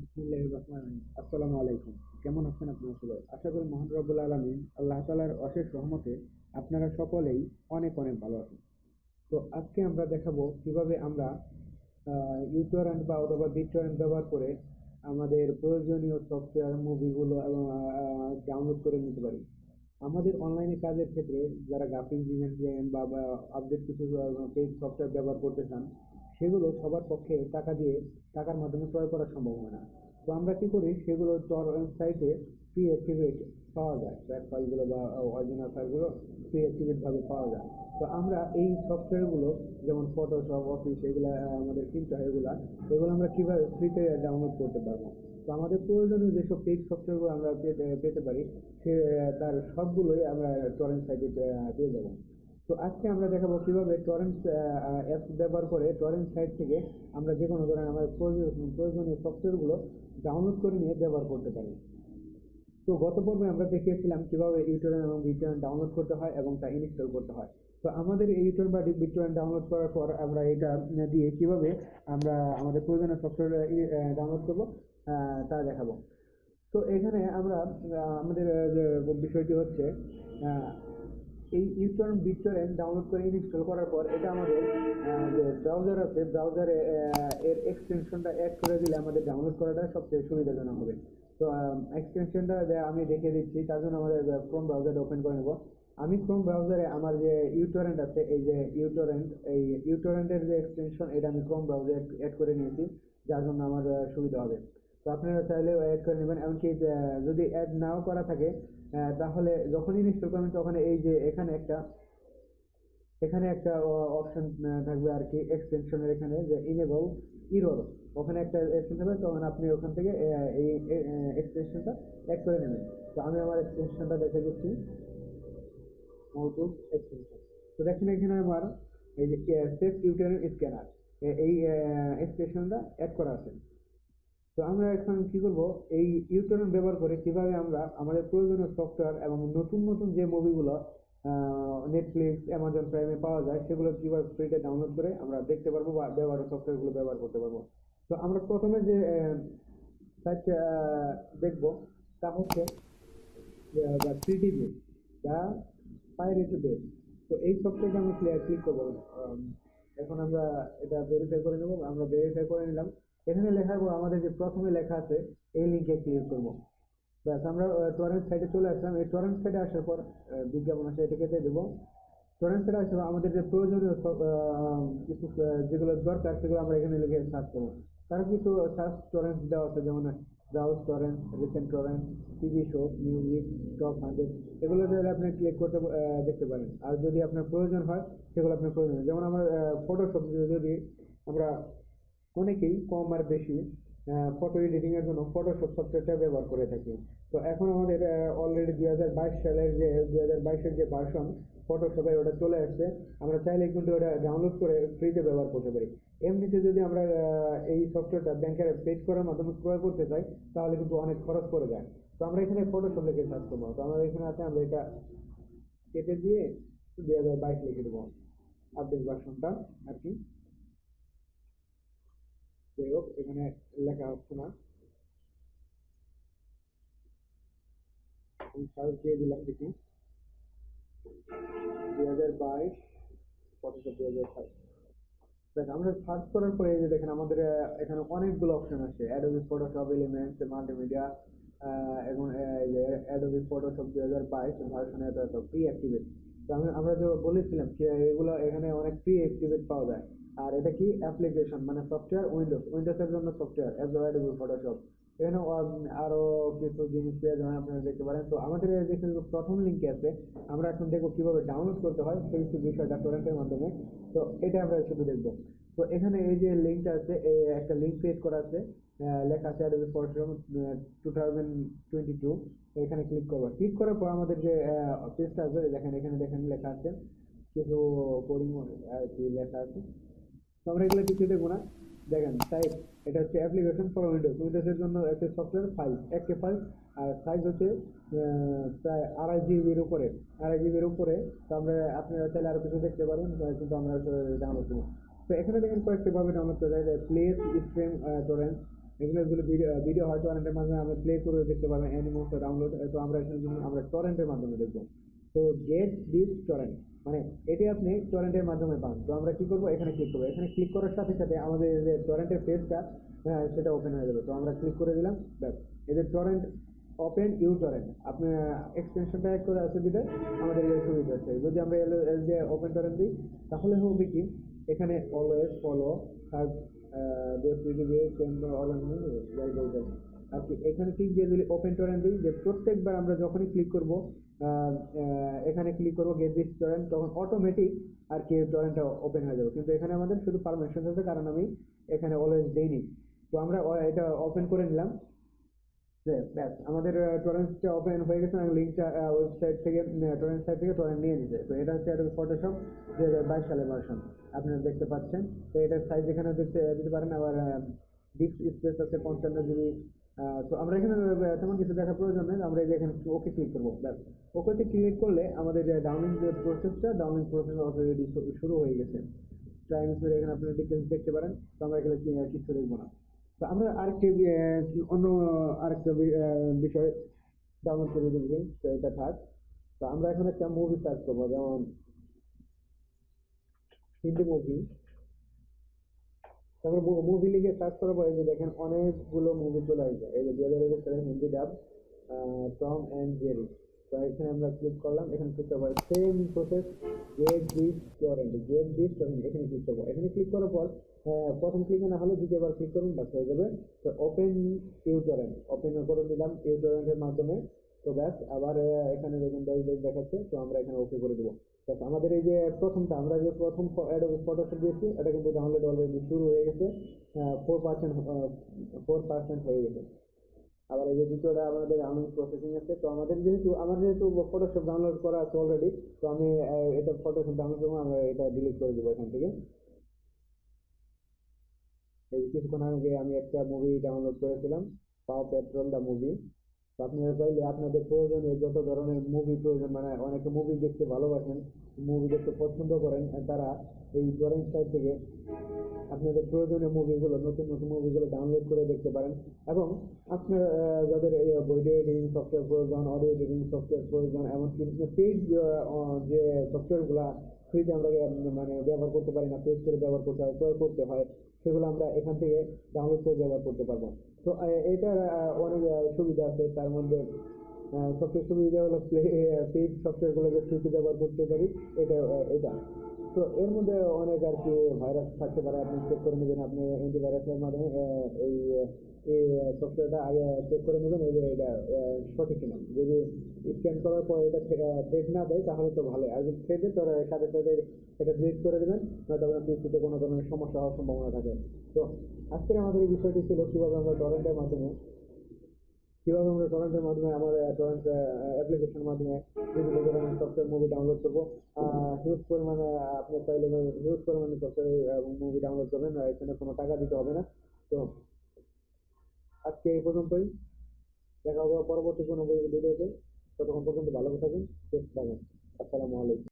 বিসমিল্লাহির রহমানির রহিম। আসসালামু আলাইকুম। কেমন আছেন আপনারা সবাই? আশা করি মহান রব্বুল আলামিন আল্লাহ তাআলার অশেষ রহমতে আপনারা সকলেই অনেক অনেক ভালো আছেন। তো আজকে আমরা দেখাবো কিভাবে আমরা utorrent বা অথবা bittorrent ব্যবহার করে আমাদের প্রয়োজনীয় সফটওয়্যার মুভিগুলো এবং ডাউনলোড করে নিতে পারি। আমাদের অনলাইনে কাজের ক্ষেত্রে যারা গ্রাফিক ডিজাইন বা আপডেট কিছু পেজ সফটওয়্যার ব্যবহার করতে চান, সেগুলো সবার পক্ষে টাকার মাধ্যমে ক্রয় করা সম্ভব হয় না। তো আমরা কি করি, সেগুলো টরেন্ট সাইটে প্রি অ্যাক্টিভেট পাওয়া যায়, ব্যাক ফাইলগুলো বা অরিজিনাল ফাইলগুলো প্রি অ্যাক্টিভেট ভাবে পাওয়া যায়। তো আমরা এই সফটওয়্যারগুলো, যেমন ফটোশপ, অফিস, এগুলা আমাদের কিনতে হয়, এগুলো আমরা কিভাবে ফ্রিতে ডাউনলোড করতে পারবো। তো আমাদের প্রয়োজনীয় যেসব পেজ সফটওয়্যারগুলো আমরা পেতে পারি, সে তার সবগুলোই আমরা টরেন্ট সাইটে পেয়ে যাবো। তো আজকে আমরা দেখাবো কিভাবে টরেন্ট অ্যাপ ব্যবহার করে টরেন্ট সাইট থেকে আমরা যে কোনো ধরনের আমাদের প্রয়োজনীয় সফটওয়্যারগুলো ডাউনলোড করে নিয়ে ব্যবহার করতে পারি। তো গত পর্বে আমরা দেখিয়েছিলাম কিভাবে ইউটোরেন্ট এবং বিটরেন্ট ডাউনলোড করতে হয় এবং তা ইনস্টল করতে হয়। তো আমাদের এই ইউটোরেন্ট বা বিটরেন্ট ডাউনলোড করার পর আমরা এটা দিয়ে কিভাবে আমরা আমাদের প্রয়োজনীয় সফটওয়্যার ডাউনলোড করবো তা দেখাবো। তো এখানে আমরা আমাদের যে বিষয়টি হচ্ছে, আহ, এই ইউটরেন্ট বিটরেন্ট ডাউনলোড করে ইনস্টল করার পর এটা আমাদের যে ব্রাউজার আছে, ব্রাউজারে এর এক্সটেনশনটা অ্যাড করে দিলে আমাদের ডাউনলোড করাটা সবচেয়ে সুবিধাজনক হবে। তো এক্সটেনশনটা আমি দেখিয়ে দিচ্ছি। তার জন্য আমাদের ক্রোম ব্রাউজারটা ওপেন করে নেব। আমি ক্রোম ব্রাউজারে আমার যে ইউটরেন্ট আছে, এই যে ইউটরেন্ট, এই ইউটরেন্টের যে এক্সটেনশন, এটা আমি ক্রোম ব্রাউজারে অ্যাড করে নিয়েছি, যার জন্য আমার সুবিধা হবে। তো আপনারা চাইলেও অ্যাড করে নেবেন। এমনকি যদি অ্যাড নাও করা থাকে, তাহলে যখন ইনস্টল করবেন তখন এই যে এখানে একটা অপশন থাকবে আর কি, এক্সটেনশনের এখানে যে ইনেবল ইরর, ওখানে একটা অপশন থাকবে, তখন আপনি ওখান থেকে এই এক্সটেনশনটা অ্যাড করে নেবেন। তো আমি আমার এক্সটেনশনটা দেখে দিচ্ছি, মৌজুদ এক্সটেনশন। তো দেখেন এখানে আমার এই যে সেফ ইউটিলিটি স্ক্যানার, এই এক্সটেনশনটা অ্যাড করা আছে। তো আমরা এখন কি করব, এই ইউটিউব ব্যবহার করে কিভাবে আমরা আমাদের প্রয়োজনীয় সফটওয়্যার এবং নতুন নতুন যে মুভিগুলো নেটফ্লিক্স, অ্যামাজন প্রাইমে পাওয়া যায়, সেগুলো কিভাবে ফ্রিতে ডাউনলোড করে আমরা দেখতে পারবো বা সফটওয়্যারগুলো ব্যবহার করতে পারবো। তো আমরা প্রথমে যে সাইটটা দেখবো, তা হচ্ছে the thirty base, the pirate base. তো এই সফটওয়্যারটা আমরা ক্লিক করবো। এখন আমরা এটা ভেরিফাই করে নেবো। আমরা ভেরিফাই করে নিলাম। এখানে লেখার পর আমাদের যে প্রথমে লেখা আছে, এই লিঙ্কে ক্লিক করবো। ব্যাস, আমরা টরেন্ট সাইটে চলে আসলাম। এই টরেন্ট সাইটে আসার পর বিজ্ঞাপন আছে, এটা কেটে দেবো। টরেন্ট সাইটে আসার পর আমাদের যে প্রয়োজনীয় কিছু যেগুলো দরকার, সেগুলো আমরা এখানে লিখে সার্চ করবো। তার কিছু সার্চ টরেন্ট দেওয়া আছে, যেমন browse torrent, recent torrent, TV show, music, top 100, এগুলো যদি আপনি ক্লিক করতে দেখতে পারেন। আর যদি আপনার প্রয়োজন হয়, সেগুলো আপনার প্রয়োজন হয়। যেমন আমার ফটোশপ, যদি আমরা অনেকেই কম আর বেশি ফটো এডিটিং এর জন্য ফটোশপ সফটওয়্যারটা ব্যবহার করে থাকি। তো এখন আমাদের অলরেডি 2022 সালের যে 2022-এর যে ভার্সন ফটোশপে, ওটা চলে আসছে। আমরা চাইলে কিন্তু ওটা ডাউনলোড করে ফ্রিতে ব্যবহার করতে পারি। এমনিতে যদি আমরা এই সফটওয়্যারটা ব্যাংকের পেজ করার মাধ্যমে ক্রয় করতে চাই, তাহলে কিন্তু অনেক খরচ পড়ে যায়। তো আমরা এখানে ফটোশপ লিখে সার্চ করবো। তো আমাদের এখানে আছে, আমরা এটা কেটে দিয়ে 2022 লিখে দেবো, আপডেট ভার্সনটা আর কি। যাই হোক, এখানে লেখা হচ্ছে না, আমি সার্চ দিয়ে দিলাম দেখি, 2022 ফটোশপ 2022। দেখ, আমরা সার্চ করার পরে এই যে দেখেন আমাদের এখানে অনেকগুলো অপশন আছে, অ্যাডোবি ফটোশপ এলিমেন্টস, মাল্টিমিডিয়া, এবং এই যে অ্যাডোবি ফটোশপ 2022 ভার্সন এত প্রি অ্যাক্টিভেট। তো আমরা যে বলেছিলাম যে এগুলো এখানে অনেক প্রি অ্যাক্টিভেট পাওয়া যায়। আর এটা কি অ্যাপ্লিকেশন, মানে সফটওয়্যার, উইন্ডোজের জন্য সফটওয়্যার অ্যাডোবি ফটোশপ। এখানে আরো কিছু জিনিস পেয়ে যাবেন, আপনারা দেখতে পারেন। তো আমাদের যে প্রথম লিঙ্কে আছে, আমরা এখন দেখবো কিভাবে ডাউনলোড করতে হয় সেই বিষয়টা টরেন্টের মাধ্যমে। তো এটা আমরা শুধু দেখবো। তো এখানে এই যে লিঙ্কটা আছে, একটা লিঙ্ক ক্রিয়েট করা আছে, লেখা আছে অ্যাডোবি ফটোশপ 2022। এখানে ক্লিক করবো। ক্লিক করার পর আমাদের যে পেজটা আছে, দেখেন এখানে দেখেন লেখা আছে কিছু কোডিং আর কি লেখা আছে। তো আমরা এগুলো কিছু দেখবো না। দেখেন টাইপ, এটা হচ্ছে অ্যাপ্লিকেশন ফর উইন্ডোজের জন্য একটা সফটওয়্যার ফাইল, একটা ফাইল। আর সাইজ হচ্ছে প্রায় 2.5 জিবির উপরে, 2.5 জিবির উপরে। তো আমরা, আপনারা চাইলে আরো কিছু দেখতে পারেন, কিন্তু আমরা ডাউনলোড করবো। তো এখানে দেখেন কয়েকটি ভাবে ডাউনলোড করা যায়, প্লেস, স্ট্রিম, টরেন্ট। এগুলো ভিডিও হয় টরেন্টের মাধ্যমে আমরা প্লে করে দেখতে পারবেন অ্যানিমোস ডাউনলোড। তো আমরা এখানে আমরা টরেন্টের মাধ্যমে দেখবো। তো গেট দিস টরেন্ট মানে এটি আপনি টরেন্টের মাধ্যমে পান। তো আমরা কি করবো, এখানে ক্লিক করবো। এখানে ক্লিক করার সাথে সাথে আমাদের যে টরেন্টের পেজটা সেটা ওপেন হয়ে যাবে। তো আমরা ক্লিক করে দিলাম, ব্যাস এই যে টরেন্ট ওপেন ইউটরেন্ট আপনি এক্সটেনশনটা এক করে আছে বিধে আমাদের এই সুবিধা আছে। যদি আমরা এই যে ওপেন টরেন্ট দিই তাহলে হবে কি, এখানে অলওয়েজ ফলো যে পৃথিবী কেন্দ্র আর কি এখানে ক্লিক দিয়ে দিলে ওপেন টরেন্ট দিই, যে প্রত্যেকবার আমরা যখনই ক্লিক করব এখানে ক্লিক করবো গেট দিস টরেন্ট, তখন অটোমেটিক আর কি টরেন্টটা ওপেন হয়ে যাবে। কিন্তু এখানে আমাদের শুধু পারমিশন আছে, কারণ আমি এখানে অলওয়েজ দেইনি। তো আমরা এটা ওপেন করে নিলাম, ব্যাস আমাদের টরেন্টটা ওপেন হয়ে গেছে। লিঙ্কটা ওয়েবসাইট থেকে টরেন্ট সাইট থেকে টরেন্ট নিয়ে নিছে। তো এটা হচ্ছে ফটোশপ 2022 সালের ভার্সন আপনারা দেখতে পাচ্ছেন। তো এটার সাইজ এখানে দিতে পারেন। আবার ডিস্ক স্পেস আছে 55 জিবি। তো আমরা এখানে তেমন কিছু দেখার প্রয়োজন নেই, আমরা এই যে এখানে ওকে ক্লিক করবো, ব্যাস ওকেতে ক্লিক করলে আমাদের যে ডাউনলোডিং প্রসেস অলরেডি শুরু হয়ে গেছে। টাইম এখানে আপনারা ডিটেলস দেখতে পারেন। তো আমরা এখানে কিছু দেখবো না। তো আমরা আরেকটি অন্য আরেকটা বিষয় ডাউনলোড করে দিচ্ছি, তো এটা থাক। তো আমরা এখন একটা মুভি সার্চ করবো, যেমন হিন্দি মুভি। তারপরে মুভি লিখে সার্চ করার পরে যে দেখেন অনেকগুলো মুভি চলে আসবে। এই যে 2021 সালের হিন্দি ডাব টম অ্যান্ড জেরি। তো এখানে আমরা ক্লিক করলাম, এখানে ক্লিক করবো same process get this torrent এখানে ক্লিক করবো। এখানে ক্লিক করার পর প্রথম ক্লিকে না হলে দ্বিতীয়বার ক্লিক করুন, ব্যাস হয়ে যাবে। তো ওপেন ইউটরেন্ট ওপেন করে নিলাম ইউটরেন্টের মাধ্যমে। তো ব্যাস আবার এখানে দেখুন দেখাচ্ছে। তো আমরা এখানে ওকে করে দেবো। আমাদের এই যে প্রথমটা আমরা যে প্রথম ফটোশপ দিয়েছি এটা কিন্তু ডাউনলোড অলরেডি শুরু হয়ে গেছে, 4% হয়ে গেছে। আবার এই যে দ্বিতীয়টা আমাদের ডাউনলোড প্রসেসিং আছে। তো আমার যেহেতু ফটোশপ ডাউনলোড করা আছে অলরেডি, তো আমি এটা ফটোশপ ডাউনলোড করবো, আমরা এটা ডিলিট করে দেবো এখান থেকে। এই কিছুক্ষণ আগে আমি একটা মুভি ডাউনলোড করেছিলাম, পাও পেট্রোল দ্য মুভি। তো আপনারা চাইলে আপনাদের প্রয়োজনে যত ধরনের মুভি প্রয়োজন, মানে অনেকে মুভি দেখতে ভালোবাসেন, মুভি দেখতে পছন্দ করেন, তারা এই টরেন্ট সাইট থেকে আপনাদের প্রয়োজনীয় মুভিগুলো নতুন নতুন মুভিগুলো ডাউনলোড করে দেখতে পারেন। এবং আপনার যাদের ভিডিও এডিটিং সফটওয়্যার প্রয়োজন, অডিও এডিটিং সফটওয়্যার প্রয়োজন, এমনকি পেজ যে সফটওয়্যারগুলো ফ্রিতে আমরা মানে ব্যবহার করতে পারি না, পেজ করে ব্যবহার করতে হয়, ক্রয় করতে হয়, সেগুলো আমরা এখান থেকে ডাউনলোড করে ব্যবহার করতে পারবো। তো এটার অনেক সুবিধা আছে। তার মধ্যে সবচেয়ে সুবিধা হলো পেইড সফটওয়্যারগুলো যে ফ্রিতে ব্যবহার করতে পারি, এটা। তো এর মধ্যে অনেক আর কি ভাইরাস থাকতে পারে, আপনি চেক করে নেবেন। আপনি অ্যান্টিভাইরাসের মাধ্যমে এই এই সফটওয়্যারটা আগে চেক করে নেবেন এই যে এটা সঠিক কিনা। যদি স্ক্যান করার পর এটা থ্রেড না দেয় তাহলে তো ভালো, আর যদি থ্রেড দেয় তাহলে সাথে সাথে এটা ডিলিট করে দেবেন, নয়তো আপনার পিসিতে কোনো ধরনের সমস্যা হওয়ার সম্ভাবনা থাকে। তো আজকের আমাদের এই বিষয়টি ছিল কিভাবে আমরা টরেন্টের মাধ্যমে আমার টরেন্ট অ্যাপ্লিকেশনের মাধ্যমে বিভিন্ন ধরনের সফটওয়্যার মুভি ডাউনলোড করবো। হিউজ পরিমাণে আপনি চাইলে হিউজ পরিমাণে সফটওয়্যার এবং মুভি ডাউনলোড করবেন, এখানে কোনো টাকা দিতে হবে না। তো আজকে এই পর্যন্তই, দেখা হবে পরবর্তী কোনো ভিডিওতে। ততক্ষণ পর্যন্ত ভালো থাকুন, সুস্থ থাকুন। আসসালামু আলাইকুম।